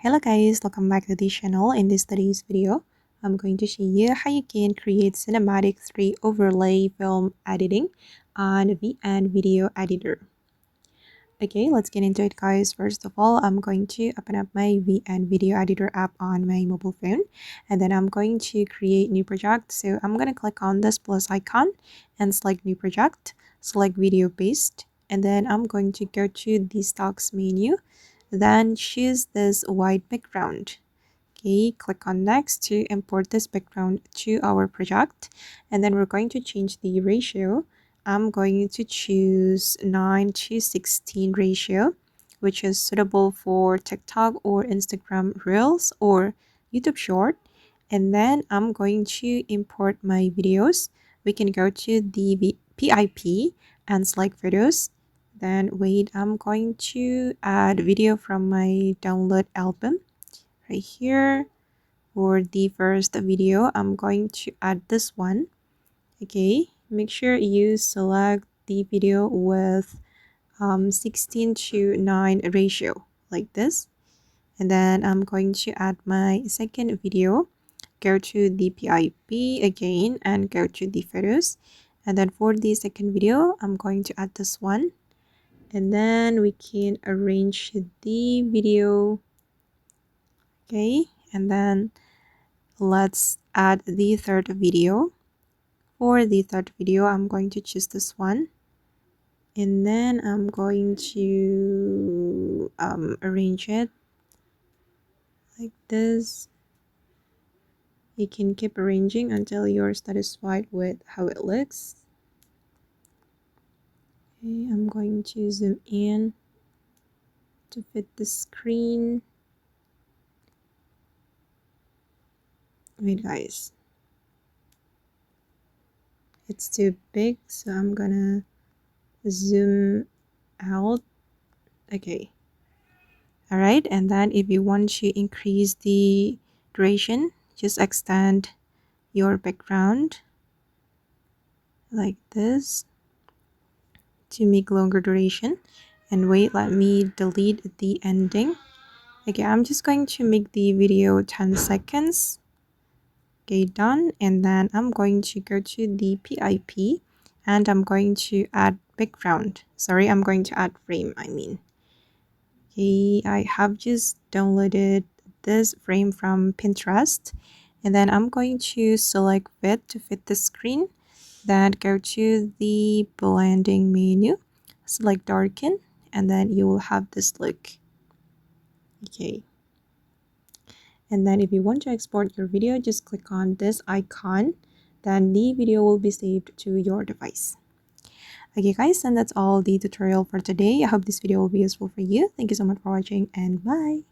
Hello guys, welcome back to the channel. In today's video, I'm going to show you how you can create cinematic 3 overlay film editing on VN Video Editor. Okay, let's get into it guys. First of all, I'm going to open up my VN Video Editor app on my mobile phone, and then I'm going to create new project. So I'm going to click on this plus icon and select new project, select video based, and then I'm going to go to the stocks menu. Then choose this white background. Okay, click on next to import this background to our project, and then we're going to change the ratio. I'm going to choose 9:16 ratio, which is suitable for TikTok or Instagram Reels or YouTube Short. And then I'm going to import my videos. We can go to the PIP and select videos. Then wait, I'm going to add video from my download album right here. For the first video, I'm going to add this one. Okay, make sure you select the video with 16:9 ratio like this. And then I'm going to add my second video. Go to the PIP again and go to the photos. And then for the second video, I'm going to add this one. And then we can arrange the video. Okay, and then let's add the third video. For the third video, I'm going to choose this one. And then I'm going to arrange it like this. You can keep arranging until you're satisfied with how it looks. Okay, I'm going to zoom in to fit the screen. Wait guys, it's too big, so I'm gonna zoom out. Okay, all right, and then if you want to increase the duration, just extend your background like this to make longer duration. And wait, let me delete the ending. Okay, I'm just going to make the video 10 seconds. Okay, done. And then I'm going to go to the PIP and I'm going to add background. Sorry, I'm going to add frame, I mean. Okay, I have just downloaded this frame from Pinterest. And then I'm going to select fit to fit the screen. Then go to the blending menu, select darken, and then you will have this look. Okay. And then if you want to export your video, just click on this icon. Then the video will be saved to your device. Okay guys, and that's all the tutorial for today. I hope this video will be useful for you. Thank you so much for watching and bye.